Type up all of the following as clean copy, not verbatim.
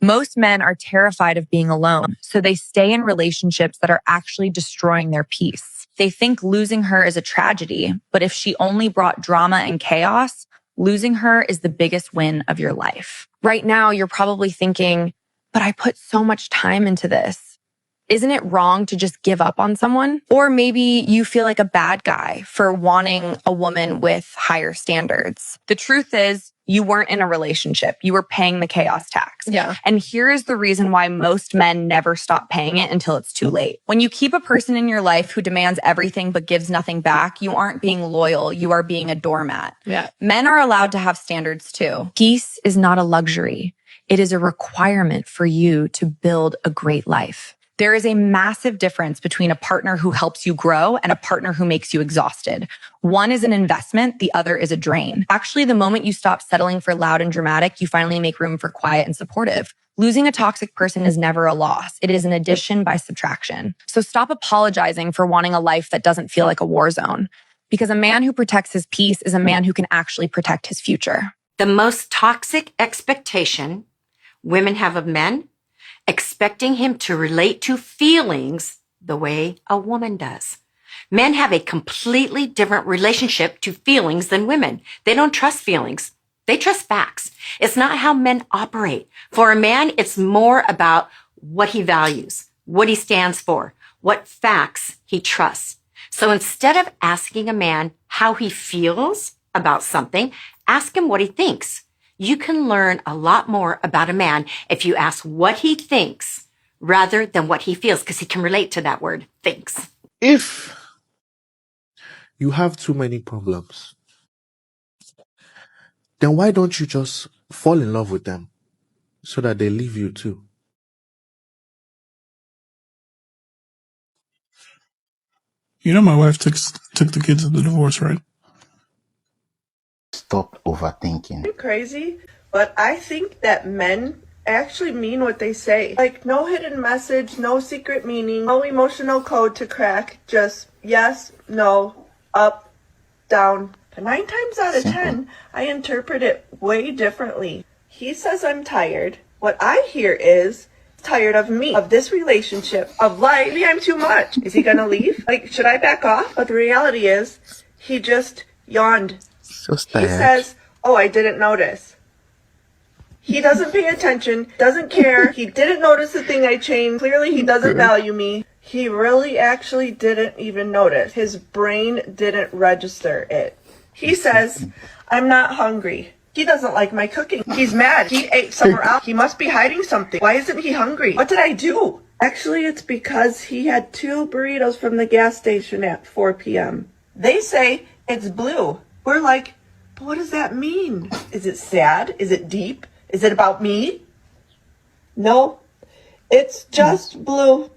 Most men are terrified of being alone, so they stay in relationships that are actually destroying their peace. They think losing her is a tragedy, but if she only brought drama and chaos, losing her is the biggest win of your life. Right now, you're probably thinking, but I put so much time into this. Isn't it wrong to just give up on someone? Or maybe you feel like a bad guy for wanting a woman with higher standards. The truth is, you weren't in a relationship. You were paying the chaos tax. Yeah. And here is the reason why most men never stop paying it until it's too late. When you keep a person in your life who demands everything but gives nothing back, you aren't being loyal. You are being a doormat. Yeah. Men are allowed to have standards too. Peace is not a luxury. It is a requirement for you to build a great life. There is a massive difference between a partner who helps you grow and a partner who makes you exhausted. One is an investment, the other is a drain. Actually, the moment you stop settling for loud and dramatic, you finally make room for quiet and supportive. Losing a toxic person is never a loss. It is an addition by subtraction. So stop apologizing for wanting a life that doesn't feel like a war zone. Because a man who protects his peace is a man who can actually protect his future. The most toxic expectation women have of men, expecting him to relate to feelings the way a woman does. Men have a completely different relationship to feelings than women. They don't trust feelings. They trust facts. It's not how men operate. For a man, it's more about what he values, what he stands for, what facts he trusts. So instead of asking a man how he feels about something, ask him what he thinks. You can learn a lot more about a man if you ask what he thinks rather than what he feels, because he can relate to that word, thinks. If you have too many problems, then why don't you just fall in love with them so that they leave you too? You know my wife took the kids to the divorce, right? Stop overthinking. You're crazy, but I think that men actually mean what they say. Like, no hidden message, no secret meaning, no emotional code to crack, just yes, no, up, down. But 9 times out of 10, I interpret it way differently. He says I'm tired. What I hear is tired of me, of this relationship, of life. Maybe I'm too much. Is he gonna leave? Like, should I back off? But the reality is, he just yawned. So sad. He says, oh, I didn't notice. He doesn't pay attention, doesn't care. He didn't notice the thing I changed. Clearly, he doesn't value me. He really actually didn't even notice. His brain didn't register it. He says, I'm not hungry. He doesn't like my cooking. He's mad. He ate somewhere else. He must be hiding something. Why isn't he hungry? What did I do? Actually, it's because he had 2 burritos from the gas station at 4 p.m. They say it's blue. We're like, but what does that mean? Is it sad? Is it deep? Is it about me? No, it's just blue.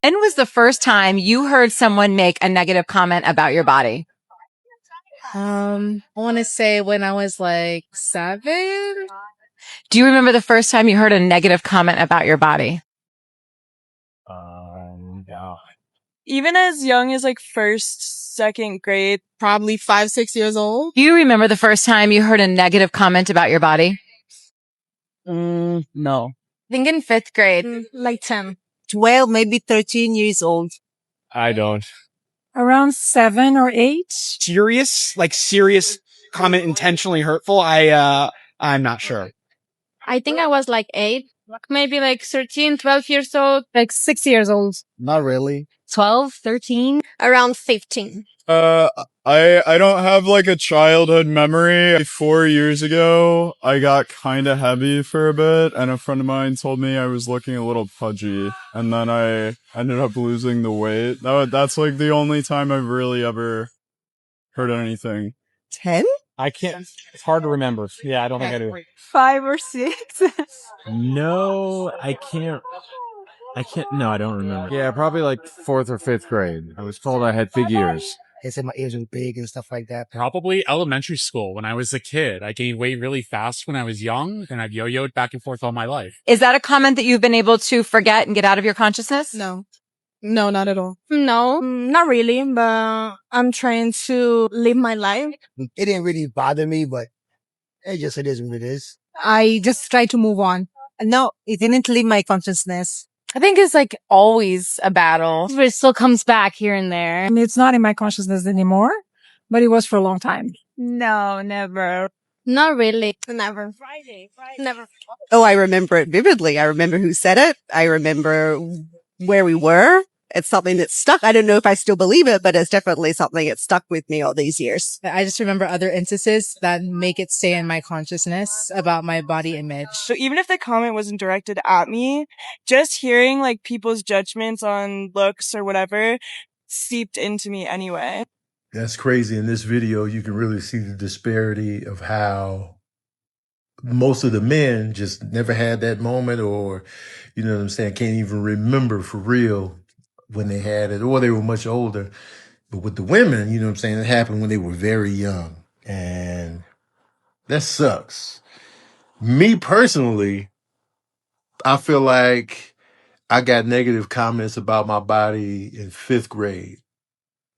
When was the first time you heard someone make a negative comment about your body? I want to say when I was like 7. Do you remember the first time you heard a negative comment about your body? No. Even as young as like 1st, 2nd grade, probably 5, 6 years old. Do you remember the first time you heard a negative comment about your body? No. I think in 5th grade. Like 10. 12, maybe 13 years old. I don't. Around 7 or 8. Serious comment, intentionally hurtful. I'm not sure. I think I was like 8, maybe like 13, 12 years old, like 6 years old. Not really. 12, 13, around 15. I don't have like a childhood memory. 4 years ago, I got kind of heavy for a bit, and a friend of mine told me I was looking a little pudgy, and then I ended up losing the weight. That's like the only time I've really ever heard anything. 10? I can't. It's hard to remember. Yeah, I don't think I do. 5 or 6. No, I can't. No, I don't remember. Yeah, probably like 4th or 5th grade. I was told I had big ears. They said my ears were big and stuff like that. Probably elementary school when I was a kid. I gained weight really fast when I was young, and I've yo-yoed back and forth all my life. Is that a comment that you've been able to forget and get out of your consciousness? No. No, not at all. No, not really, but I'm trying to live my life. It didn't really bother me, but it is what it is. I just try to move on. No, it didn't leave my consciousness. I think it's like always a battle. It still comes back here and there. I mean, it's not in my consciousness anymore, but it was for a long time. No, never. Not really. Never. Never. Oh, I remember it vividly. I remember who said it. I remember where we were. It's something that stuck. I don't know if I still believe it, but it's definitely something that stuck with me all these years. I just remember other instances that make it stay in my consciousness about my body image. So even if the comment wasn't directed at me, just hearing like people's judgments on looks or whatever seeped into me anyway. That's crazy. In this video, you can really see the disparity of how most of the men just never had that moment, or, you know what I'm saying, can't even remember for real when they had it, or they were much older. But with the women, you know what I'm saying, it happened when they were very young. And that sucks. Me personally, I feel like I got negative comments about my body in 5th grade.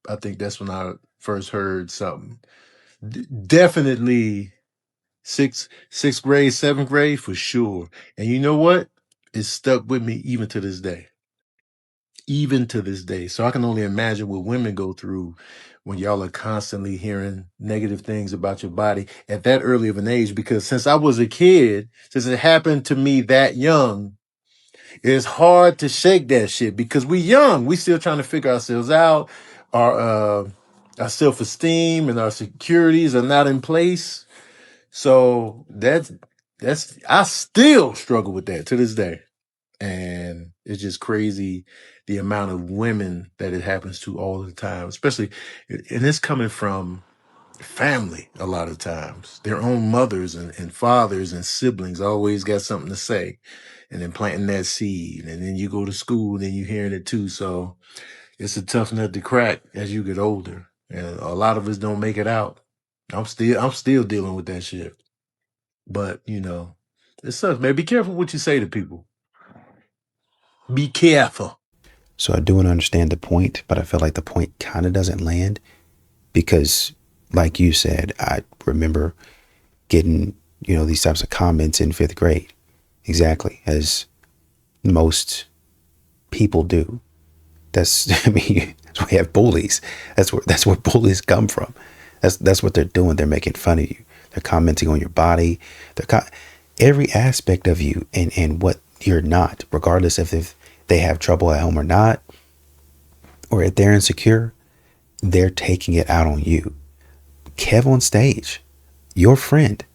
I think that's when I first heard something. Definitely sixth grade, 7th grade for sure. And you know what? It stuck with me even to this day. Even to this day. So I can only imagine what women go through when y'all are constantly hearing negative things about your body at that early of an age. Because since I was a kid, since it happened to me that young, it's hard to shake that shit because we young. We still trying to figure ourselves out. Our self-esteem and our securities are not in place. So that's I still struggle with that to this day. And it's just crazy the amount of women that it happens to all the time, especially, and it's coming from family a lot of times. Their own mothers and fathers and siblings always got something to say, and then planting that seed. And then you go to school and then you hearing it too. So it's a tough nut to crack as you get older. And a lot of us don't make it out. I'm still dealing with that shit. But, you know, it sucks, man. Be careful what you say to people. Be careful. So I do understand the point, but I feel like the point kind of doesn't land because, like you said, I remember getting, you know, these types of comments in 5th grade. Exactly, as most people do. That's, I mean, we have bullies. That's where bullies come from. That's what they're doing. They're making fun of you. They're commenting on your body. Every aspect of you and what you're not, regardless of if they have trouble at home or not, or if they're insecure, they're taking it out on you. Kev on stage, your friend,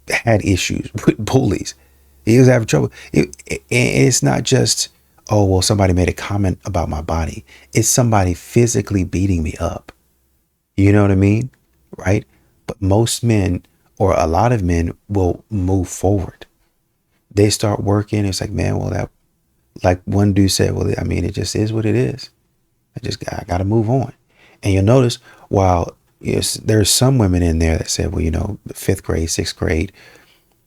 had issues with bullies. He was having trouble. It's not just, oh, well, somebody made a comment about my body. It's somebody physically beating me up. You know what I mean? Right? But most men, or a lot of men, will move forward. They start working. It's like, man, well, that, like one dude said, well, I mean, it just is what it is. I got to move on. And you'll notice, while yes, there's some women in there that said, well, you know, 5th grade, 6th grade,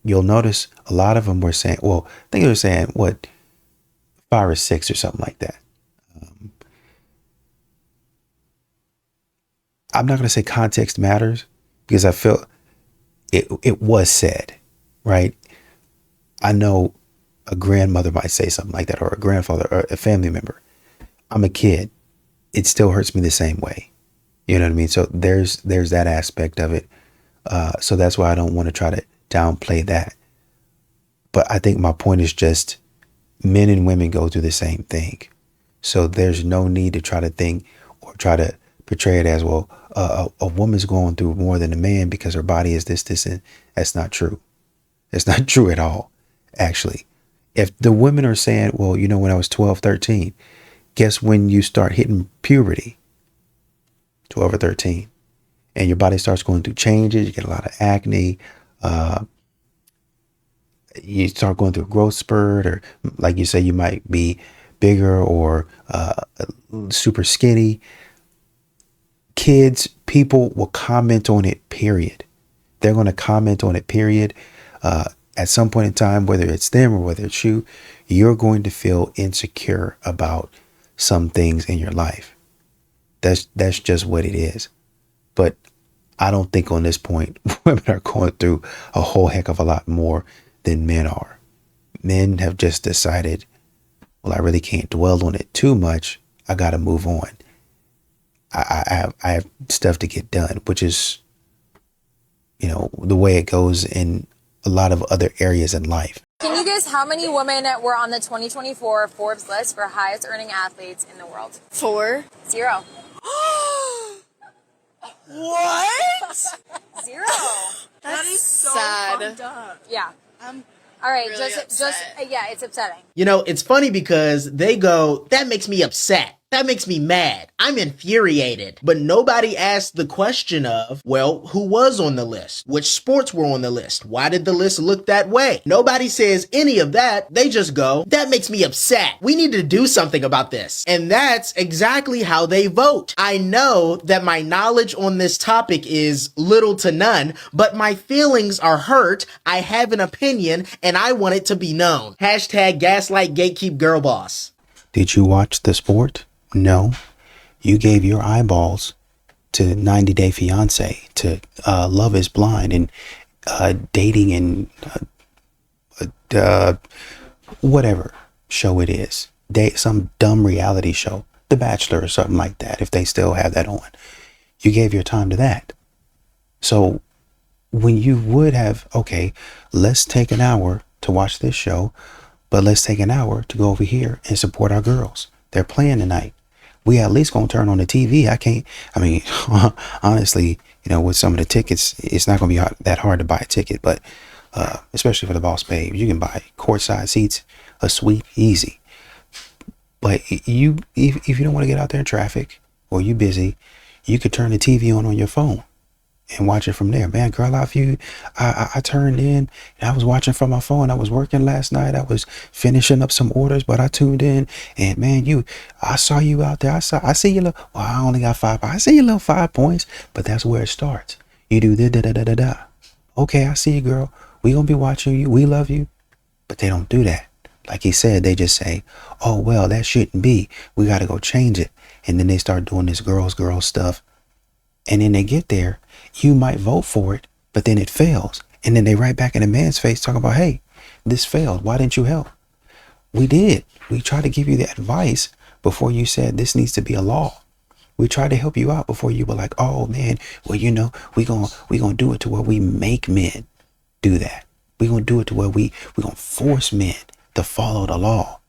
you'll notice a lot of them were saying, well, I think they were saying, what, 5 or 6 or something like that. I'm not going to say context matters because I feel it was said, right? I know a grandmother might say something like that, or a grandfather, or a family member. I'm a kid. It still hurts me the same way. You know what I mean? So there's that aspect of it. So that's why I don't want to try to downplay that. But I think my point is just men and women go through the same thing. So there's no need to try to think or try to portray it as, well, a woman's going through more than a man because her body is this, and that's not true. It's not true at all, actually. If the women are saying, well, you know, when I was 12, 13, guess when you start hitting puberty? 12 or 13. And your body starts going through changes. You get a lot of acne. You start going through a growth spurt, or like you say, you might be bigger or super skinny. Kids, people will comment on it, period. They're going to comment on it, period. At some point in time, whether it's them or whether it's you, you're going to feel insecure about some things in your life. That's just what it is. But I don't think on this point, women are going through a whole heck of a lot more than men are. Men have just decided, well, I really can't dwell on it too much. I got to move on. I have stuff to get done, which is, the way it goes in a lot of other areas in life. Can you guess how many women were on the 2024 Forbes list for highest earning athletes in the world? 4. 0. What? 0. That is so sad. fucked up. Yeah. I'm All right, really upset. yeah, it's upsetting. It's funny because they go, that makes me upset. That makes me mad. I'm infuriated. But nobody asked the question of, well, who was on the list? Which sports were on the list? Why did the list look that way? Nobody says any of that. They just go, that makes me upset. We need to do something about this. And that's exactly how they vote. I know that my knowledge on this topic is little to none, but my feelings are hurt. I have an opinion and I want it to be known. Hashtag gaslight gatekeep girl boss. Did you watch the sport? No. You gave your eyeballs to 90 Day Fiance, to Love is Blind, and dating, and whatever show it is. Some dumb reality show, The Bachelor or something like that, if they still have that on. You gave your time to that. So when you would have, okay, let's take an hour to watch this show, but let's take an hour to go over here and support our girls. They're playing tonight. We at least gonna turn on the TV. Honestly, with some of the tickets, it's not gonna be that hard to buy a ticket, but especially for the Boss Babe, you can buy courtside seats, a suite, easy. But if you don't want to get out there in traffic, or you busy, you could turn the TV on your phone and watch it from there. Man, Girl I View, I turned in and I was watching from my phone. I was working last night. I was finishing up some orders, but I tuned in, and man, I saw you out there. I see your little, well, I only got 5 points. I see your little 5 points, but that's where it starts. You do the da. Okay, I see you, girl. We gonna be watching you. We love you. But they don't do that. Like he said, they just say, oh, well, that shouldn't be. We got to go change it. And then they start doing this girls stuff. And then they get there, you might vote for it, but then it fails. And then they right back in the man's face talking about, hey, this failed. Why didn't you help? We did. We tried to give you the advice before you said this needs to be a law. We tried to help you out before you were like, oh man, well, we gonna do it to where we make men do that. We gonna do it to where we gonna force men to follow the law.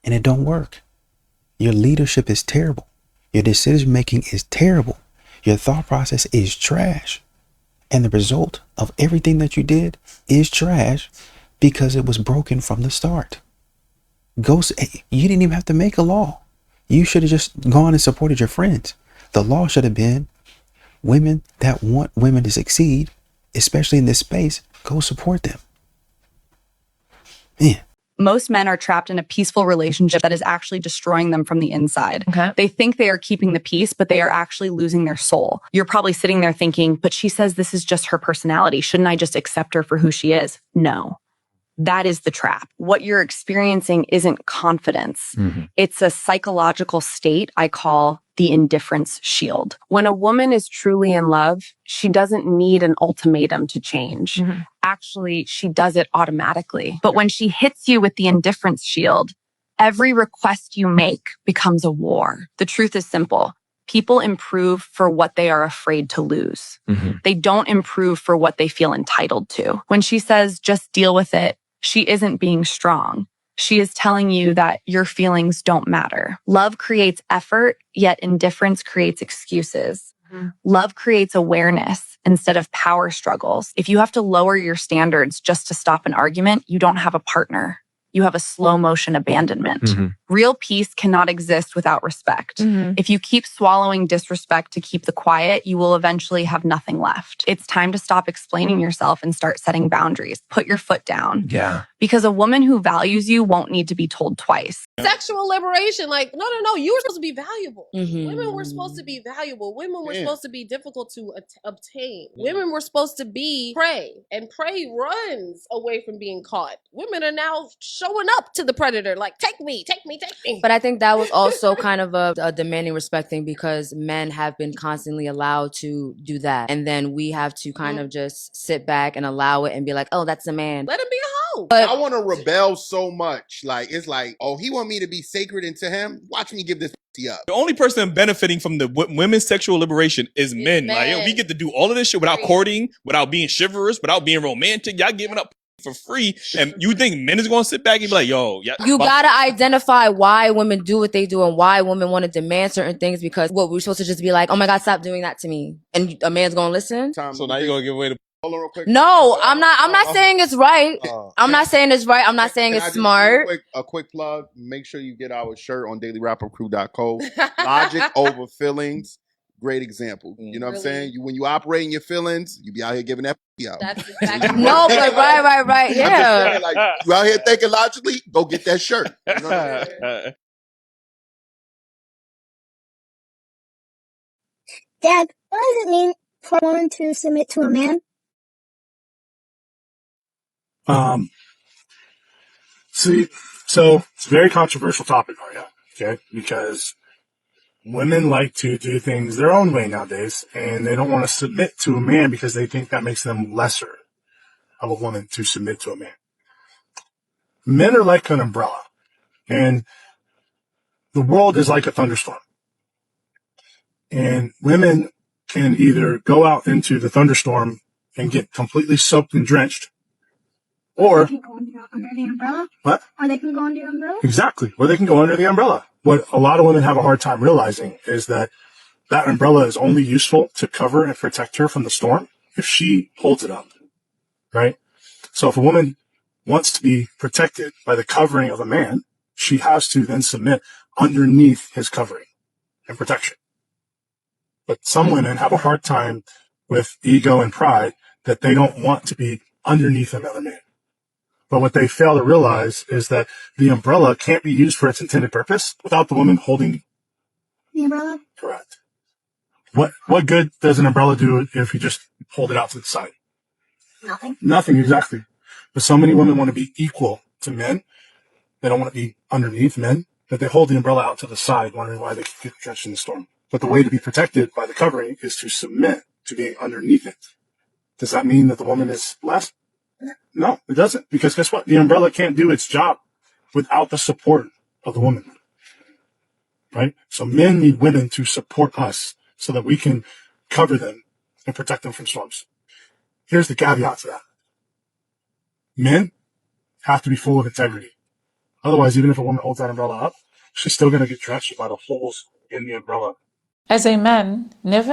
And it don't work. Your leadership is terrible. Your decision making is terrible. Your thought process is trash. And the result of everything that you did is trash because it was broken from the start. You didn't even have to make a law. You should have just gone and supported your friends. The law should have been, women that want women to succeed, especially in this space, go support them. Man. Most men are trapped in a peaceful relationship that is actually destroying them from the inside. Okay. They think they are keeping the peace, but they are actually losing their soul. You're probably sitting there thinking, but she says this is just her personality. Shouldn't I just accept her for who she is? No. That is the trap. What you're experiencing isn't confidence. Mm-hmm. It's a psychological state I call the indifference shield. When a woman is truly in love, she doesn't need an ultimatum to change. Mm-hmm. Actually, she does it automatically. But when she hits you with the indifference shield, every request you make becomes a war. The truth is simple. People improve for what they are afraid to lose. Mm-hmm. They don't improve for what they feel entitled to. When she says, just deal with it, she isn't being strong. She is telling you that your feelings don't matter. Love creates effort, yet indifference creates excuses. Mm-hmm. Love creates awareness instead of power struggles. If you have to lower your standards just to stop an argument, you don't have a partner. You have a slow motion abandonment. Mm-hmm. Real peace cannot exist without respect. Mm-hmm. If you keep swallowing disrespect to keep the quiet, you will eventually have nothing left. It's time to stop explaining yourself and start setting boundaries. Put your foot down. Yeah. Because a woman who values you won't need to be told twice. Sexual liberation, like, no, you were supposed to be valuable. Mhm. Women were supposed to be valuable. Women were supposed to be difficult to obtain. Women were supposed to be prey, and prey runs away from being caught. Women are now showing up to the predator, like, take me. But I think that was also kind of a demanding respect thing, because men have been constantly allowed to do that. And then we have to kind of just sit back and allow it and be like, oh, that's a man. Let him be a hoe. do. I want to rebel so much. Like, it's like, oh, he want me to be sacred into him? Watch me give this up. The only person benefiting from the women's sexual liberation is men. Like, yo, we get to do all of this shit without courting, without being chivalrous, without being romantic. Y'all giving up for free. And you think men is going to sit back and be like, yo, yeah. You gotta identify why women do what they do and why women want to demand certain things, because what we're supposed to just be like, oh my God, stop doing that to me. And a man's going to listen. So now you're going to give away the... Hold on real quick. No, I'm not saying it's right. I'm not saying it's right. I'm not saying Can it's I just do smart. a quick plug. Make sure you get our shirt on dailyrappercrew.co. Logic over feelings. Great example. You know what I'm saying? When you operate in your feelings, you be out here giving that out. That's exactly. No, but right. Yeah. Saying, like, you out here thinking logically, go get that shirt. You know what I'm saying? Dad, what does it mean for a woman to submit to a man? See, so it's a very controversial topic, Arya, okay? Because women like to do things their own way nowadays, and they don't want to submit to a man because they think that makes them lesser of a woman to submit to a man. Men are like an umbrella, and the world is like a thunderstorm. And women can either go out into the thunderstorm and get completely soaked and drenched, or They can go under the umbrella? what? Or they can go under the umbrella? Exactly. Or they can go under the umbrella. What a lot of women have a hard time realizing is that that umbrella is only useful to cover and protect her from the storm if she holds it up, right? So if a woman wants to be protected by the covering of a man, she has to then submit underneath his covering and protection. But some women have a hard time with ego and pride that they don't want to be underneath another man. But what they fail to realize is that the umbrella can't be used for its intended purpose without the woman holding The umbrella? correct. What good does an umbrella do if you just hold it out to the side? Nothing. Nothing, exactly. But so many women want to be equal to men. They don't want to be underneath men, that they hold the umbrella out to the side, wondering why they get drenched in the storm. But the way to be protected by the covering is to submit to being underneath it. Does that mean that the woman is less? No, it doesn't. Because guess what? The umbrella can't do its job without the support of the woman. Right? So men need women to support us so that we can cover them and protect them from storms. Here's the caveat to that. Men have to be full of integrity. Otherwise, even if a woman holds that umbrella up, she's still going to get drenched by the holes in the umbrella. As a man, never,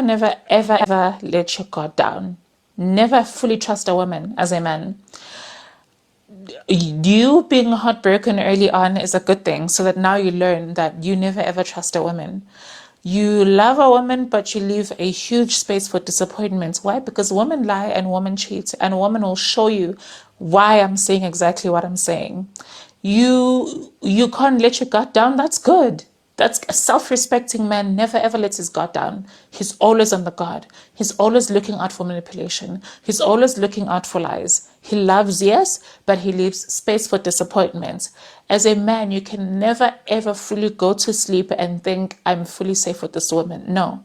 ever let your guard down. Never fully trust a woman as a man. You being heartbroken early on is a good thing, so that now you learn that you never ever trust a woman. You love a woman, but you leave a huge space for disappointments. Why? Because women lie and women cheat, and women will show you why I'm saying exactly what I'm saying. You can't let your guard down. That's good. That's a self-respecting man never ever lets his guard down. He's always on the guard. He's always looking out for manipulation. He's always looking out for lies. He loves, yes, but he leaves space for disappointments. As a man, you can never ever fully go to sleep and think, I'm fully safe with this woman. No.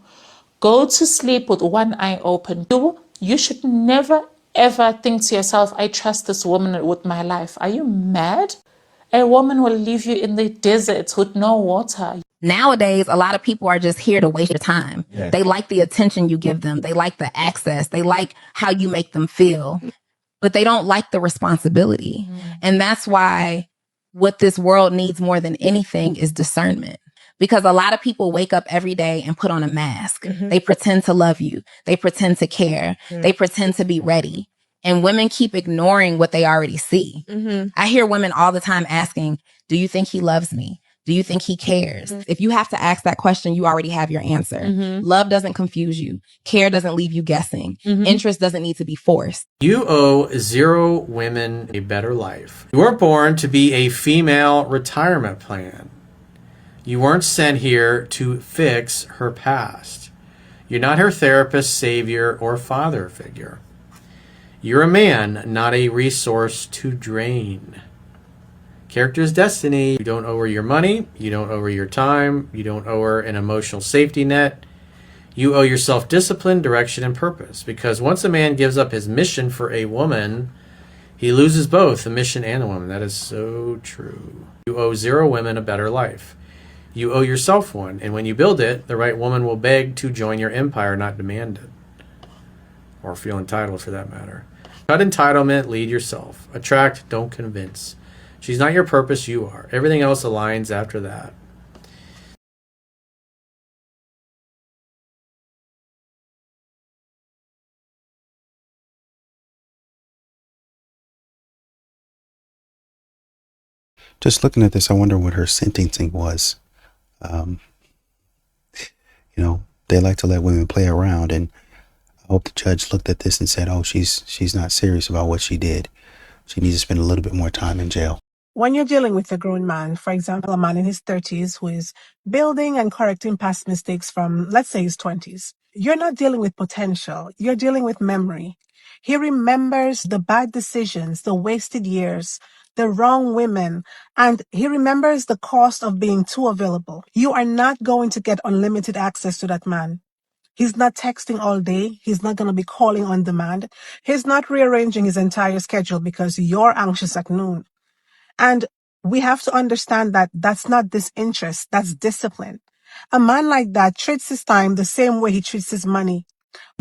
Go to sleep with one eye open. You should never ever think to yourself, I trust this woman with my life. Are you mad? A woman will leave you in the desert with no water. Nowadays, a lot of people are just here to waste your time. Yeah. They like the attention you give them. They like the access. They like how you make them feel, but they don't like the responsibility. And that's why what this world needs more than anything is discernment. Because a lot of people wake up every day and put on a mask. They pretend to love you. They pretend to care. They pretend to be ready. And women keep ignoring what they already see. I hear women all the time asking, do you think he loves me? Do you think he cares? If you have to ask that question, you already have your answer. Love doesn't confuse you. Care doesn't leave you guessing. Interest doesn't need to be forced. You owe 0 women a better life. You weren't born to be a female retirement plan. You weren't sent here to fix her past. You're not her therapist, savior, or father figure. You're a man, not a resource to drain. Character is destiny. You don't owe her your money. You don't owe her your time. You don't owe her an emotional safety net. You owe yourself discipline, direction, and purpose. Because once a man gives up his mission for a woman, He loses both the mission and the woman. That is so true. You owe 0 women a better life. You owe yourself one, and when you build it, the right woman will beg to join your empire, not demand it. Or feel entitled, for that matter. Cut entitlement, lead yourself. Attract, don't convince. She's not your purpose, you are. Everything else aligns after that. Just looking at this, I wonder what her sentencing was. They like to let women play around, and I hope the judge looked at this and said, oh, she's not serious about what she did. She needs to spend a little bit more time in jail. When you're dealing with a grown man, for example, a man in his 30s who is building and correcting past mistakes from, let's say, his 20s, you're not dealing with potential. You're dealing with memory. He remembers the bad decisions, the wasted years, the wrong women, and he remembers the cost of being too available. You are not going to get unlimited access to that man. He's not texting all day. He's not going to be calling on demand. He's not rearranging his entire schedule because you're anxious at noon. And we have to understand that that's not disinterest, that's discipline. A man like that treats his time the same way he treats his money.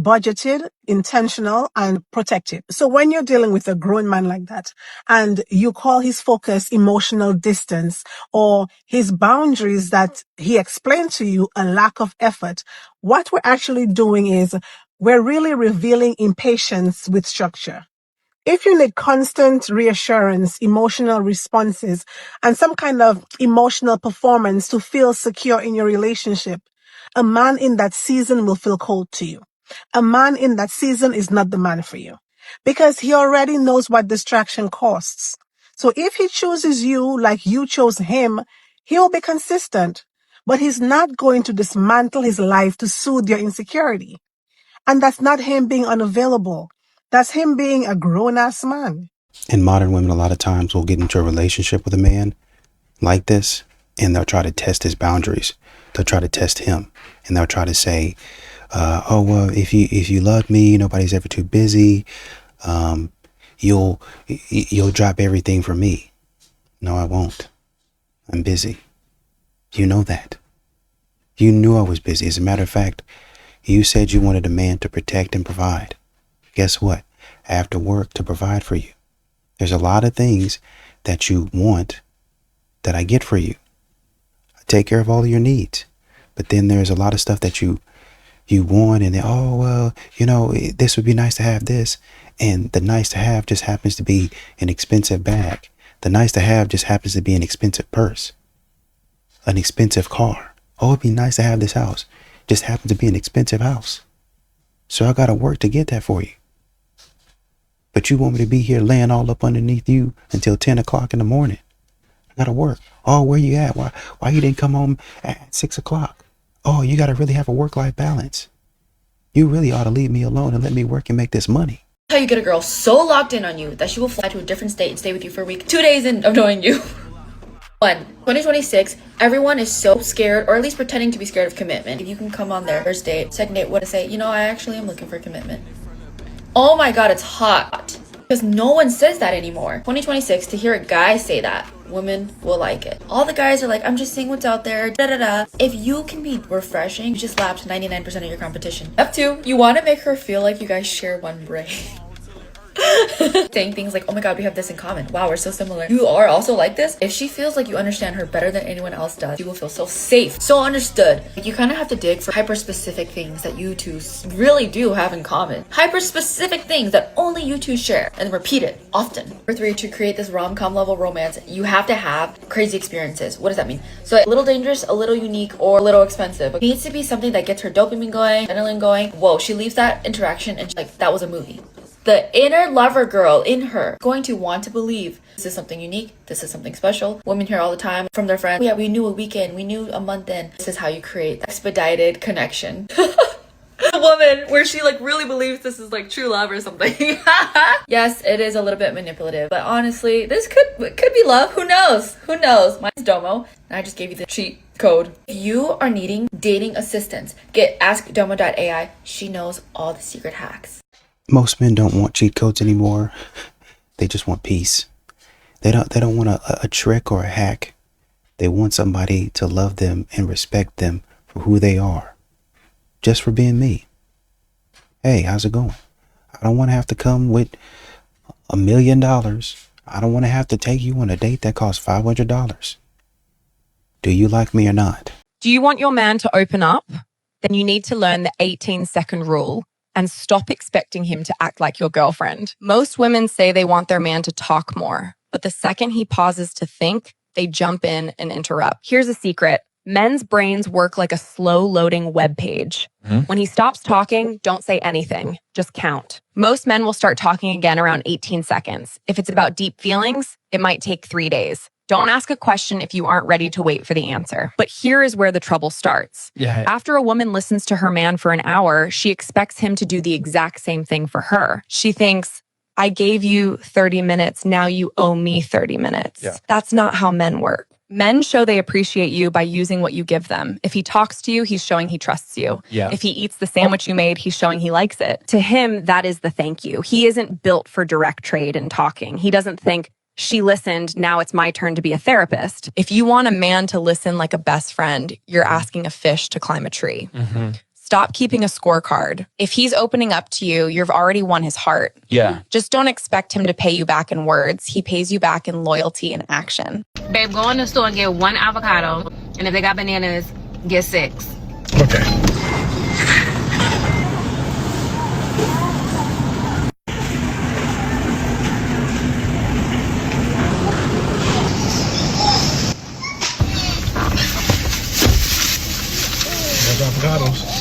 Budgeted, intentional, and protected. So when you're dealing with a grown man like that, and you call his focus emotional distance or his boundaries that he explained to you a lack of effort, what we're actually doing is we're really revealing impatience with structure. If you need constant reassurance, emotional responses, and some kind of emotional performance to feel secure in your relationship, a man in that season will feel cold to you. A man in that season is not the man for you because he already knows what distraction costs. So if he chooses you like you chose him, he will be consistent, but he's not going to dismantle his life to soothe your insecurity. And that's not him being unavailable. That's him being a grown-ass man. And modern women, a lot of times, will get into a relationship with a man like this, and they'll try to test his boundaries. They'll try to test him, and they'll try to say, "Oh, well, if you love me, nobody's ever too busy. You'll drop everything for me." No, I won't. I'm busy. You know that. You knew I was busy. As a matter of fact, you said you wanted a man to protect and provide. Guess what? I have to work to provide for you. There's a lot of things that you want that I get for you. I take care of all of your needs. But then there's a lot of stuff that you want, and then, oh, well, this would be nice to have this. And the nice to have just happens to be an expensive bag. The nice to have just happens to be an expensive purse, an expensive car. Oh, it'd be nice to have this house. Just happens to be an expensive house. So I got to work to get that for you. But you want me to be here laying all up underneath you until 10 o'clock in the morning. I got to work. Oh, where you at? Why you didn't come home at 6 o'clock? Oh, you got to really have a work-life balance. You really ought to leave me alone and let me work and make this money. How you get a girl so locked in on you that she will fly to a different state and stay with you for a week, 2 days in of knowing you. 2026, everyone is so scared, or at least pretending to be scared of commitment. If you can come on their first date, second date, what to say, I actually am looking for commitment. Oh my god, it's hot. Because no one says that anymore. 2026, to hear a guy say that, women will like it. All the guys are like, I'm just seeing what's out there, da-da-da. If you can be refreshing, you just lapped 99% of your competition. Step 2, you want to make her feel like you guys share one brain. Saying things like, oh my god, we have this in common. Wow, we're so similar. You are also like this. If she feels like you understand her better than anyone else does, she will feel so safe, so understood. Like, you kind of have to dig for hyper-specific things that you two really do have in common. Hyper-specific things that only you two share, and repeat it often. Number 3, to create this rom-com level romance, you have to have crazy experiences. What does that mean? So a little dangerous, a little unique, or a little expensive. It needs to be something that gets her dopamine going, adrenaline going. Whoa, she leaves that interaction and she's like, that was a movie. The inner lover girl in her going to want to believe this is something unique, this is something special. Women hear all the time from their friends, yeah, we knew a weekend, we knew a month in. This is how you create expedited connection. The woman where she really believes this is true love or something. Yes, it is a little bit manipulative, but honestly, this could be love. Who knows? Mine's Domo, and I just gave you the cheat code. If you are needing dating assistance, get AskDomo.ai. She knows all the secret hacks. Most men don't want cheat codes anymore. They just want peace. They don't want a trick or a hack. They want somebody to love them and respect them for who they are, just for being me. Hey, how's it going? I don't want to have to come with $1 million. I don't want to have to take you on a date that costs $500. Do you like me or not? Do you want your man to open up? Then you need to learn the 18-second rule and stop expecting him to act like your girlfriend. Most women say they want their man to talk more, but the second he pauses to think, they jump in and interrupt. Here's a secret. Men's brains work like a slow-loading web page. When he stops talking, don't say anything. Just count. Most men will start talking again around 18 seconds. If it's about deep feelings, it might take 3 days. Don't ask a question if you aren't ready to wait for the answer. But here is where the trouble starts. After a woman listens to her man for an hour, she expects him to do the exact same thing for her. She thinks, I gave you 30 minutes, now you owe me 30 minutes. That's not how men work. Men show they appreciate you by using what you give them. If he talks to you, he's showing he trusts you. If he eats the sandwich you made, he's showing he likes it. To him, that is the thank you. He isn't built for direct trade and talking. He doesn't think, she listened, now it's my turn to be a therapist. If you want a man to listen like a best friend, you're asking a fish to climb a tree. Stop keeping a scorecard. If he's opening up to you, you've already won his heart. Just don't expect him to pay you back in words. He pays you back in loyalty and action. Babe, go in the store and get 1 avocado, and if they got bananas, get 6. Okay. Avocados.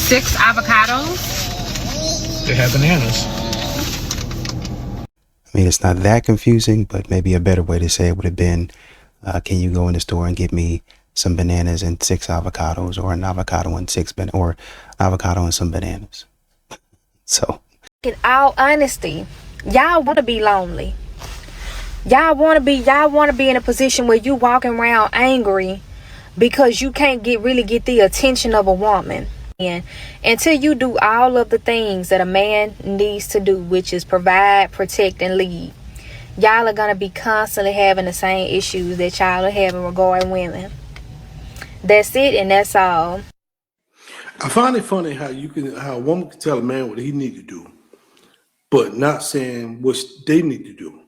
6 avocados? They have bananas. I mean, it's not that confusing, but maybe a better way to say it would have been, can you go in the store and get me some bananas and 6 avocados, or an avocado and or avocado and some bananas? So, In all honesty, y'all want to be lonely. Y'all want to be in a position where you walking around angry because you can't really get the attention of a woman. And until you do all of the things that a man needs to do, which is provide, protect, and lead, y'all are going to be constantly having the same issues that y'all are having regarding women. That's it, and that's all. I find it funny how a woman can tell a man what he need to do, but not saying what they need to do.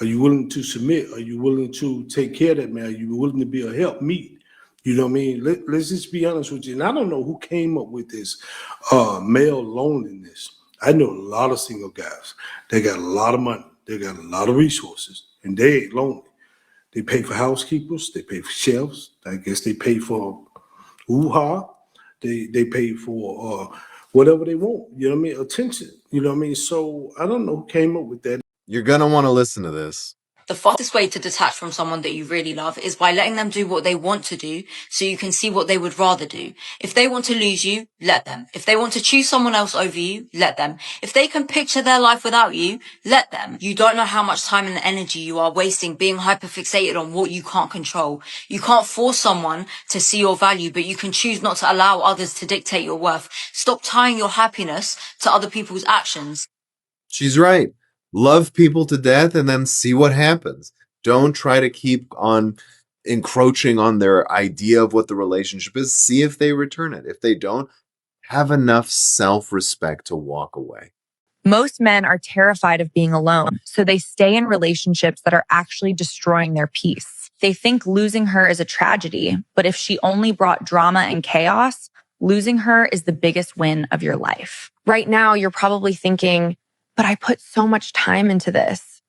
Are you willing to submit? Are you willing to take care of that man? Are you willing to be a helpmeet? You know what I mean? Let's just be honest with you. And I don't know who came up with this male loneliness. I know a lot of single guys. They got a lot of money. They got a lot of resources, and they ain't lonely. They pay for housekeepers. They pay for chefs. I guess they pay for hoo-ha. They pay for whatever they want. You know what I mean? Attention. You know what I mean? So I don't know who came up with that. You're going to want to listen to this. The fastest way to detach from someone that you really love is by letting them do what they want to do so you can see what they would rather do. If they want to lose you, let them. If they want to choose someone else over you, let them. If they can picture their life without you, let them. You don't know how much time and energy you are wasting being hyperfixated on what you can't control. You can't force someone to see your value, but you can choose not to allow others to dictate your worth. Stop tying your happiness to other people's actions. She's right. Love people to death and then see what happens. Don't try to keep on encroaching on their idea of what the relationship is. See if they return it. If they don't, have enough self-respect to walk away. Most men are terrified of being alone, so they stay in relationships that are actually destroying their peace. They think losing her is a tragedy, but if she only brought drama and chaos, losing her is the biggest win of your life. Right now, you're probably thinking, but I put so much time into this.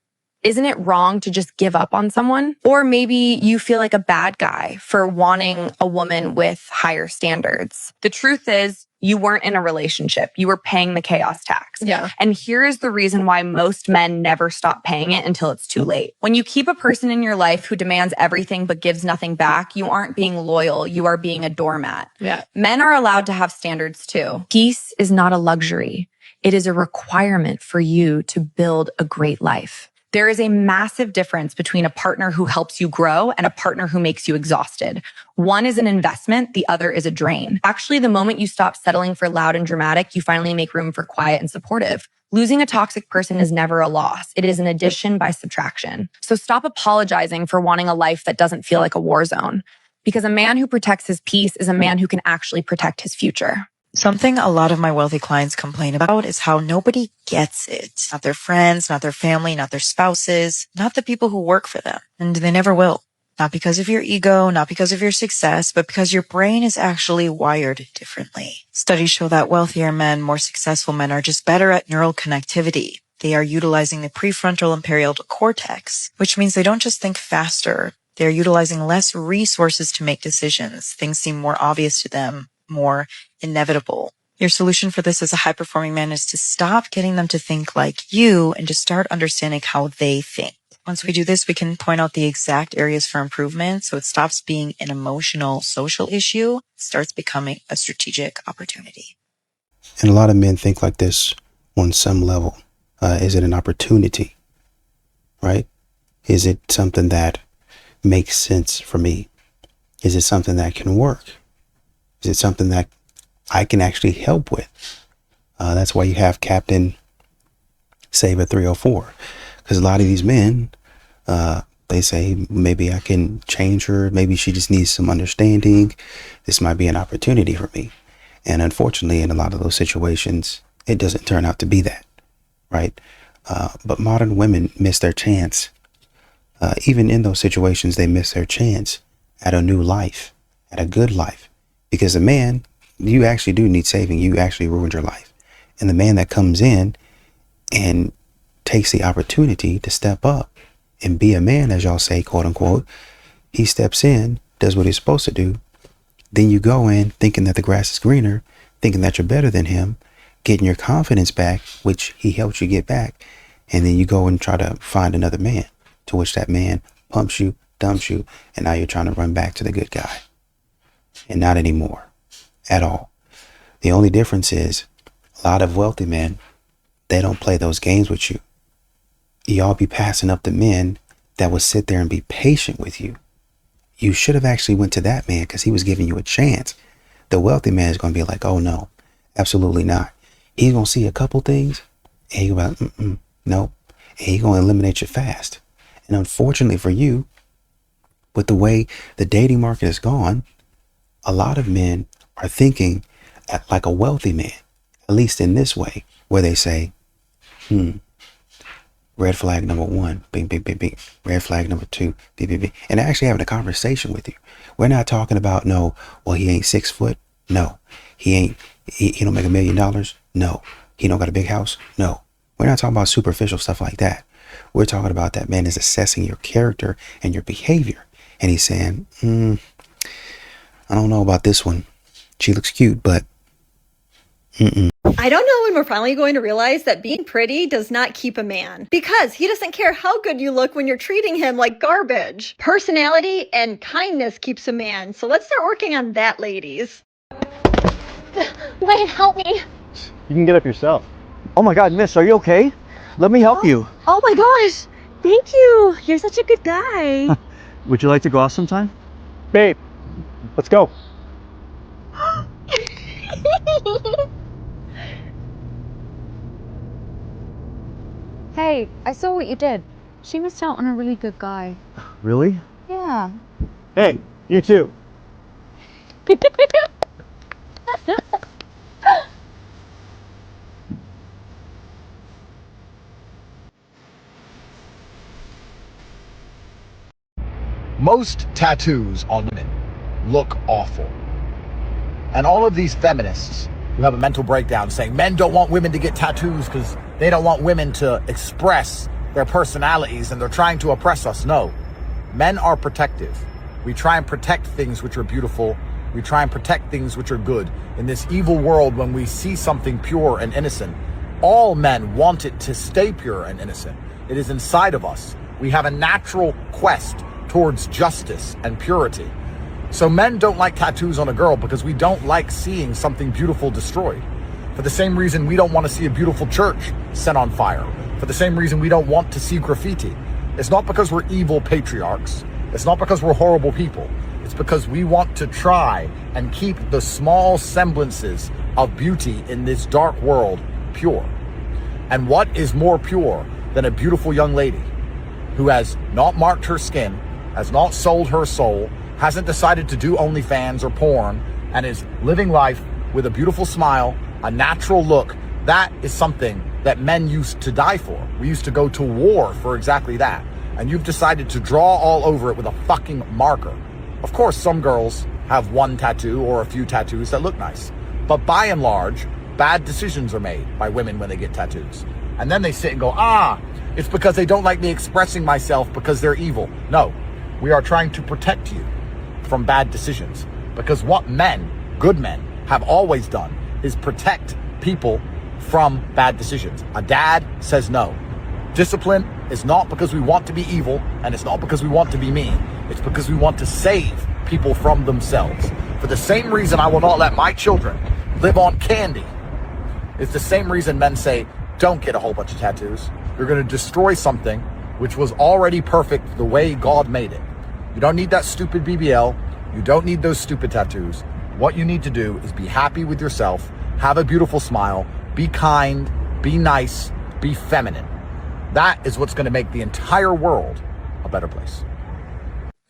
Isn't it wrong to just give up on someone? Or maybe you feel like a bad guy for wanting a woman with higher standards. The truth is, you weren't in a relationship. You were paying the chaos tax. And here is the reason why most men never stop paying it until it's too late. When you keep a person in your life who demands everything but gives nothing back, you aren't being loyal. You are being a doormat. Men are allowed to have standards too. Peace is not a luxury. It is a requirement for you to build a great life. There is a massive difference between a partner who helps you grow and a partner who makes you exhausted. One is an investment, the other is a drain. Actually, the moment you stop settling for loud and dramatic, you finally make room for quiet and supportive. Losing a toxic person is never a loss. It is an addition by subtraction. So stop apologizing for wanting a life that doesn't feel like a war zone. Because a man who protects his peace is a man who can actually protect his future. Something a lot of my wealthy clients complain about is how nobody gets it. Not their friends, not their family, not their spouses, not the people who work for them. And they never will. Not because of your ego, not because of your success, but because your brain is actually wired differently. Studies show that wealthier men, more successful men are just better at neural connectivity. They are utilizing the prefrontal and parietal cortex, which means they don't just think faster. They're utilizing less resources to make decisions. Things seem more obvious to them, more inevitable. Your solution for this as a high-performing man is to stop getting them to think like you and to start understanding how they think. Once we do this, we can point out the exact areas for improvement so it stops being an emotional, social issue, it starts becoming a strategic opportunity. And a lot of men think like this on some level. Is it an opportunity? Right? Is it something that makes sense for me? Is it something that can work? Is it something that I can actually help with? That's why you have Captain Saber 304. Because a lot of these men, they say, maybe I can change her. Maybe she just needs some understanding. This might be an opportunity for me. And unfortunately, in a lot of those situations, it doesn't turn out to be that, right? But modern women miss their chance. Even in those situations, they miss their chance at a new life, at a good life. Because a man, you actually do need saving. You actually ruined your life. And the man that comes in and takes the opportunity to step up and be a man, as y'all say, quote unquote, he steps in, does what he's supposed to do. Then you go in thinking that the grass is greener, thinking that you're better than him, getting your confidence back, which he helped you get back. And then you go and try to find another man, to which that man pumps you, dumps you, and now you're trying to run back to the good guy. And not anymore at all. The only difference is a lot of wealthy men, they don't play those games with you. Y'all be passing up the men that will sit there and be patient with you. You should have actually went to that man because he was giving you a chance. The wealthy man is going to be like, oh no, absolutely not. He's going to see a couple things and he's going to be like, no. And he's going to eliminate you fast. And unfortunately for you, with the way the dating market has gone, a lot of men are thinking like a wealthy man, at least in this way, where they say, red flag number 1, bing, bing, bing, bing. Red flag number 2, bing, bing, bing. And they're actually having a conversation with you. We're not talking about, no, well, he ain't 6 foot. No. He don't make $1 million. No. He don't got a big house. No. We're not talking about superficial stuff like that. We're talking about that man is assessing your character and your behavior. And he's saying, I don't know about this one. She looks cute, but I don't know when we're finally going to realize that being pretty does not keep a man, because he doesn't care how good you look when you're treating him like garbage. Personality and kindness keeps a man, so let's start working on that, ladies. Wait, help me. You can get up yourself. Oh my God, miss, are you okay? Let me help you. Oh my gosh, thank you. You're such a good guy. Would you like to go out sometime? Babe, let's go. Hey, I saw what you did. She missed out on a really good guy. Really? Yeah. Hey, you too. Most tattoos on women look awful. And all of these feminists who have a mental breakdown saying men don't want women to get tattoos because they don't want women to express their personalities and they're trying to oppress us. No, men are protective. We try and protect things which are beautiful. We try and protect things which are good. In this evil world, when we see something pure and innocent, all men want it to stay pure and innocent. It is inside of us. We have a natural quest towards justice and purity. So men don't like tattoos on a girl because we don't like seeing something beautiful destroyed. For the same reason we don't want to see a beautiful church set on fire. for the same reason we don't want to see graffiti. It's not because we're evil patriarchs. It's not because we're horrible people. It's because we want to try and keep the small semblances of beauty in this dark world pure. And what is more pure than a beautiful young lady who has not marked her skin, has not sold her soul, hasn't decided to do OnlyFans or porn, and is living life with a beautiful smile, a natural look? That is something that men used to die for. We used to go to war for exactly that. And you've decided to draw all over it with a fucking marker. Of course, some girls have one tattoo or a few tattoos that look nice. But by and large, bad decisions are made by women when they get tattoos. And then they sit and go, it's because they don't like me expressing myself because they're evil. No, we are trying to protect you from bad decisions. Because what men, good men, have always done is protect people from bad decisions. A dad says no. Discipline is not because we want to be evil, and it's not because we want to be mean. It's because we want to save people from themselves. For the same reason I will not let my children live on candy. It's the same reason men say, don't get a whole bunch of tattoos. You're going to destroy something which was already perfect the way God made it. You don't need that stupid BBL. You don't need those stupid tattoos. What you need to do is be happy with yourself, have a beautiful smile, be kind, be nice, be feminine. That is what's going to make the entire world a better place.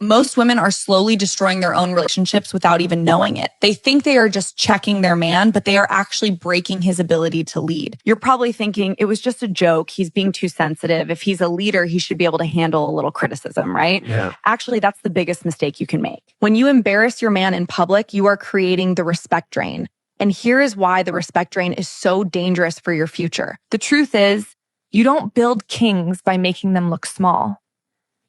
Most women are slowly destroying their own relationships without even knowing it. They think they are just checking their man, but they are actually breaking his ability to lead. You're probably thinking it was just a joke. He's being too sensitive. If he's a leader, he should be able to handle a little criticism, right? Yeah. Actually, that's the biggest mistake you can make. When you embarrass your man in public, you are creating the respect drain. And here is why the respect drain is so dangerous for your future. The truth is, you don't build kings by making them look small.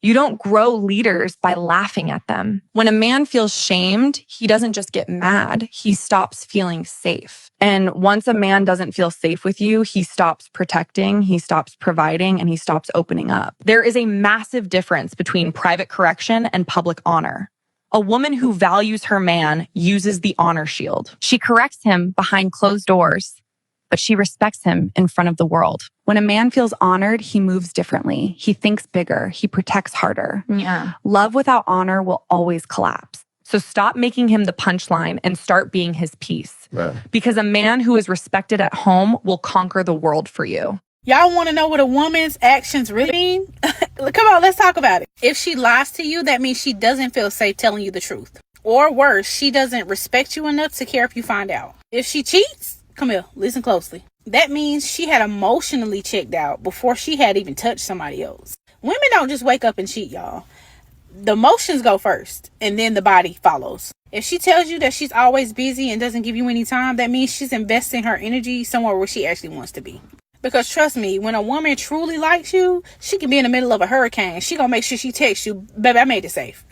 You don't grow leaders by laughing at them. When a man feels shamed, he doesn't just get mad, he stops feeling safe. And once a man doesn't feel safe with you, he stops protecting, he stops providing, and he stops opening up. There is a massive difference between private correction and public honor. A woman who values her man uses the honor shield. She corrects him behind closed doors, but she respects him in front of the world. When a man feels honored, he moves differently. He thinks bigger. He protects harder. Yeah. Love without honor will always collapse. So stop making him the punchline and start being his piece. Right. Because a man who is respected at home will conquer the world for you. Y'all want to know what a woman's actions really mean? Come on, let's talk about it. If she lies to you, that means she doesn't feel safe telling you the truth. Or worse, she doesn't respect you enough to care if you find out. If she cheats, come here, listen closely. That means she had emotionally checked out before she had even touched somebody else. Women don't just wake up and cheat, y'all. The emotions go first, and then the body follows. If she tells you that she's always busy and doesn't give you any time, that means she's investing her energy somewhere where she actually wants to be. Because trust me, when a woman truly likes you, she can be in the middle of a hurricane. She gonna make sure she texts you, baby, I made it safe.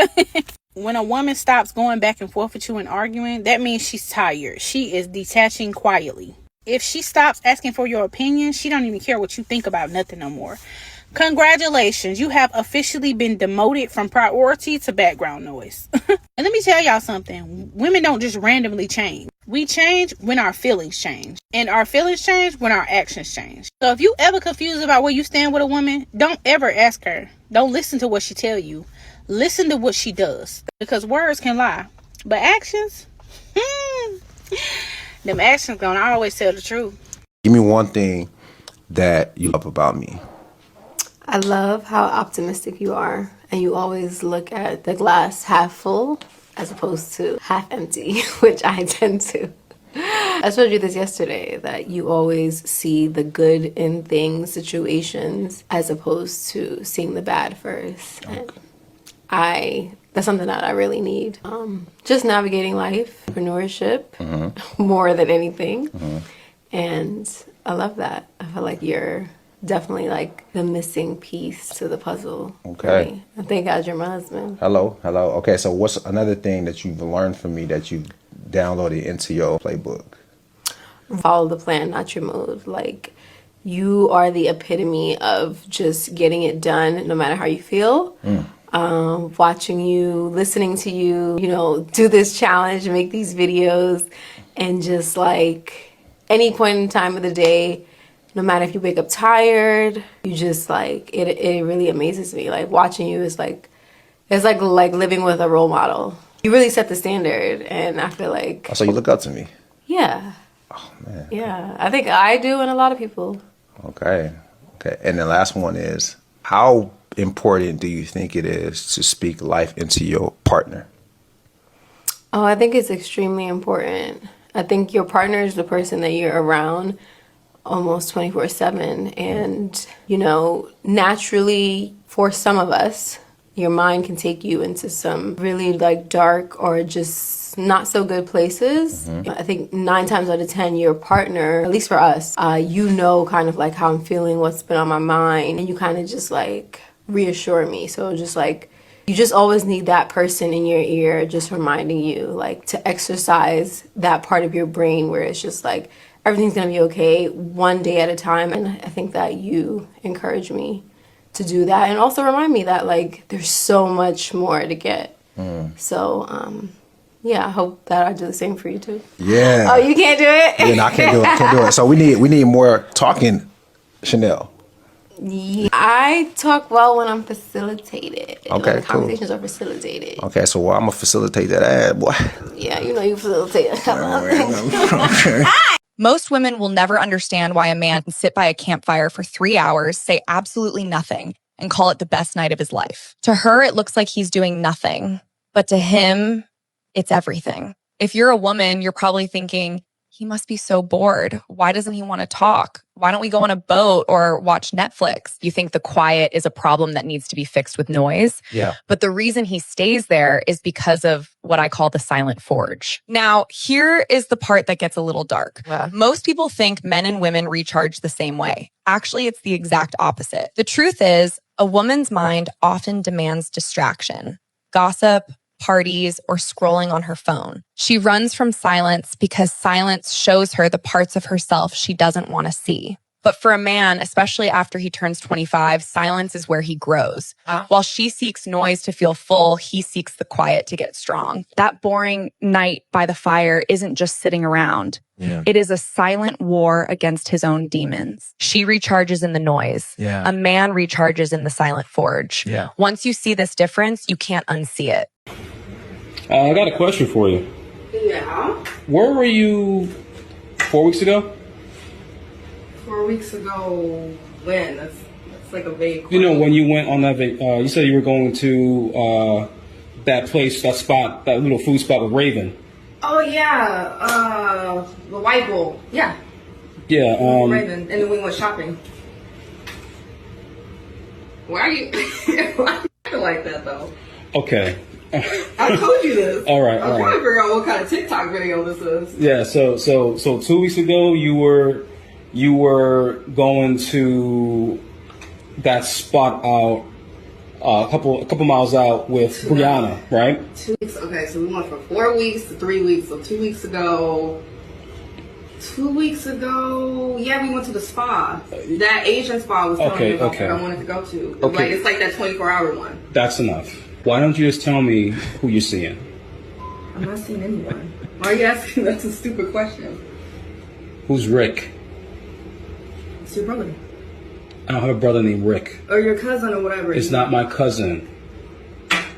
When a woman stops going back and forth with you and arguing, that means she's tired. She is detaching quietly. If she stops asking for your opinion, she don't even care what you think about nothing no more. Congratulations, you have officially been demoted from priority to background noise. And let me tell y'all something. Women don't just randomly change. We change when our feelings change. And our feelings change when our actions change. So if you ever confused about where you stand with a woman, don't ever ask her. Don't listen to what she tell you. Listen to what she does. Because words can lie. But actions? Them actions gonna always tell the truth. Give me one thing that you love about me. I love how optimistic you are, and you always look at the glass half full as opposed to half empty, which I tend to. I told you this yesterday, that you always see the good in things, situations, as opposed to seeing the bad first. And that's something that I really need. Just navigating life, entrepreneurship, more than anything. And I love that. I feel like you're definitely like the missing piece to the puzzle. Okay. I thank God you're my husband. Hello. Okay, so what's another thing that you've learned from me that you downloaded into your playbook? Follow the plan, not your mode. Like, you are the epitome of just getting it done no matter how you feel. Watching you, listening to you, do this challenge, make these videos, and just like any point in time of the day, no matter if you wake up tired, you just like, it really amazes me. Like watching you is like, it's like living with a role model. You really set the standard, and I feel like... Oh, so you look up to me? Yeah. Oh, man. Yeah, I think I do, and a lot of people. Okay. And the last one is, how important do you think it is to speak life into your partner? Oh, I think it's extremely important. I think your partner is the person that you're around almost 24/7. And, you know, naturally, for some of us, your mind can take you into some really like dark or just not so good places. I think 9 times out of 10, your partner, at least for us, you know kind of like how I'm feeling, what's been on my mind, and you kind of just like reassure me. So just like, you just always need that person in your ear just reminding you like to exercise that part of your brain where it's just like everything's gonna be okay one day at a time. And I think that you encourage me to do that, and also remind me that like there's so much more to get. So yeah, I hope that I do the same for you too. Yeah. Oh, you can't do it? Yeah, no, I can't do it. So we need more talking, Chanel. Yeah, I talk well when I'm facilitated. Okay, when the cool. Conversations are facilitated. Okay, so I'm gonna facilitate that ad, boy. Yeah, you know you facilitate. Most women will never understand why a man can sit by a campfire for 3 hours, say absolutely nothing, and call it the best night of his life. To her, it looks like he's doing nothing, but to him, it's everything. If you're a woman, you're probably thinking, he must be so bored. Why doesn't he want to talk? Why don't we go on a boat or watch Netflix? You think the quiet is a problem that needs to be fixed with noise. Yeah. But the reason he stays there is because of what I call the silent forge. Now, here is the part that gets a little dark. Most people think men and women recharge the same way. Actually, it's the exact opposite. The truth is, a woman's mind often demands distraction, gossip, parties, or scrolling on her phone. She runs from silence because silence shows her the parts of herself she doesn't want to see. But for a man, especially after he turns 25, silence is where he grows. While she seeks noise to feel full, he seeks the quiet to get strong. That boring night by the fire isn't just sitting around. Yeah. It is a silent war against his own demons. She recharges in the noise. Yeah. A man recharges in the silent forge. Yeah. Once you see this difference, you can't unsee it. I got a question for you. Yeah. Where were you 4 weeks ago? 4 weeks ago, when? That's like a vague You know, when you went on that, you said you were going to that place, that spot, that little food spot with Raven. Oh, yeah. The White Bowl. Yeah. Yeah. Raven. And then we went shopping. Why are you acting like that, though? Okay. I told you this. All right. I'm trying to figure out what kind of TikTok video this is. Yeah. So 2 weeks ago, you were going to that spot out a couple miles out with Brianna, right? 2 weeks. Okay, so we went from 4 weeks to 3 weeks. So 2 weeks ago. 2 weeks ago, yeah, we went to the spa. That Asian spa I was telling you about that I wanted to go to. Okay. Like, it's like that 24-hour one. That's enough. Why don't you just tell me who you're seeing? I'm not seeing anyone. Why are you asking? That's a stupid question. Who's Rick? It's your brother. I don't have a brother named Rick. Or your cousin or whatever. It's not my cousin.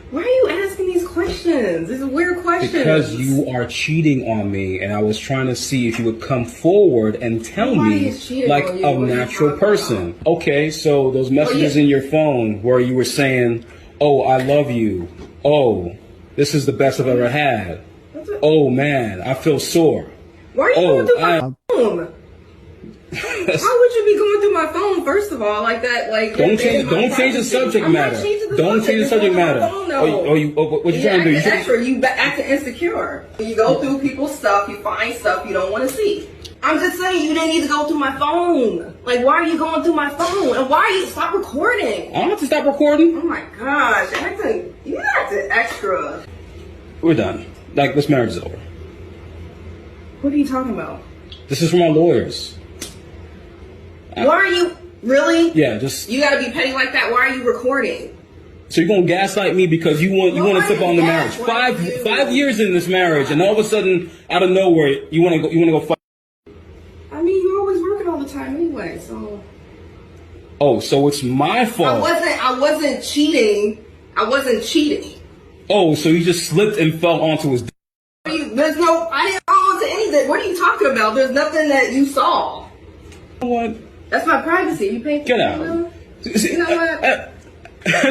Why are you asking these questions? These are weird questions. Because you are cheating on me, and I was trying to see if you would come forward and tell me like a natural person. Okay, so those messages in your phone where you were saying, "Oh, I love you. Oh, this is the best I've ever had. Oh man, I feel sore." Why are you going through my phone? Why would you be going through my phone, first of all, like that? Like, don't change the subject matter. Don't change the subject matter. What you trying to do? You acting insecure. You go through people's stuff, you find stuff you don't want to see. I'm just saying, you didn't need to go through my phone. Like, why are you going through my phone? And why are you stop recording? I don't have to stop recording. Oh my gosh, you acting extra. We're done. Like, this marriage is over. What are you talking about? This is from our lawyers. Why are you really? Yeah, just. You gotta be petty like that. Why are you recording? So you're gonna gaslight me because you want to step on the marriage. 5 years in this marriage, and all of a sudden, out of nowhere, you wanna go fight. I mean, you're always working all the time anyway. So so. Oh, so it's my fault. I wasn't cheating. I wasn't cheating. Oh, so you just slipped and fell onto his. There's no. I didn't fall onto anything. What are you talking about? There's nothing that you saw. What? That's my privacy. You pay for Get out. You know what?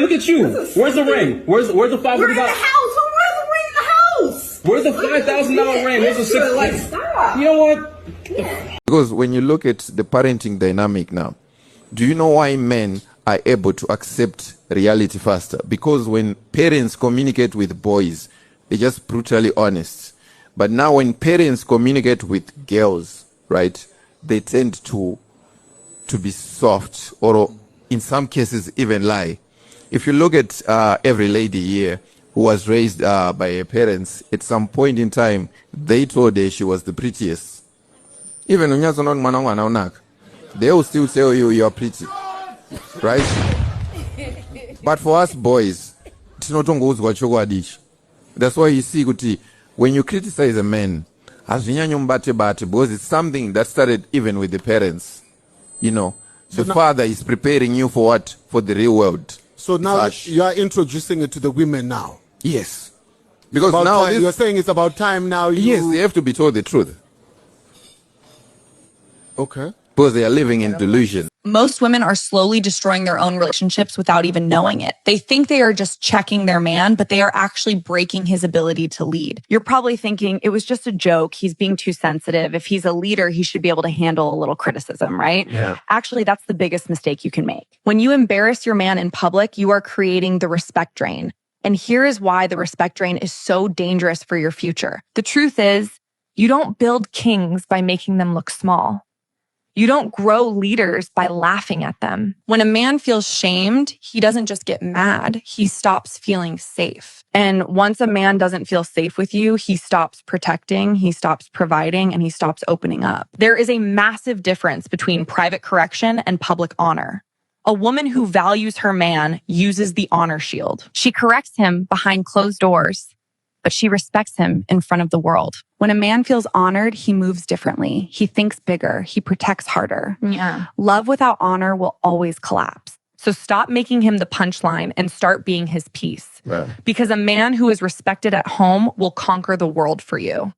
Look at you. Where's the ring? Where's the $500? We're in the house. Who wears the ring in the house? Where's the $5,000 ring? Where's the $6,000? Like, stop. You know what? Because when you look at the parenting dynamic now, do you know why men are able to accept reality faster? Because when parents communicate with boys, they're just brutally honest. But now when parents communicate with girls, right, they tend to be soft, or in some cases even lie. If you look at every lady here who was raised by her parents, at some point in time, they told her she was the prettiest. Even when they will still tell you you're pretty, right? But for us boys, that's why you see, Kuti, when you criticize a man, because it's something that started even with the parents. You know, the father is preparing you for what? For the real world. So now you are introducing it to the women now. Yes. Because now you're saying it's about time now. Yes, they have to be told the truth. Okay. Because they are living in delusion. Most women are slowly destroying their own relationships without even knowing it. They think they are just checking their man, but they are actually breaking his ability to lead. You're probably thinking it was just a joke. He's being too sensitive. If he's a leader, he should be able to handle a little criticism, right? Yeah. Actually, that's the biggest mistake you can make. When you embarrass your man in public, you are creating the respect drain. And here is why the respect drain is so dangerous for your future. The truth is, you don't build kings by making them look small. You don't grow leaders by laughing at them. When a man feels shamed, he doesn't just get mad, he stops feeling safe. And once a man doesn't feel safe with you, he stops protecting, he stops providing, and he stops opening up. There is a massive difference between private correction and public honor. A woman who values her man uses the honor shield. She corrects him behind closed doors, but she respects him in front of the world. When a man feels honored, he moves differently. He thinks bigger. He protects harder. Yeah. Love without honor will always collapse. So stop making him the punchline and start being his piece. Right. Because a man who is respected at home will conquer the world for you.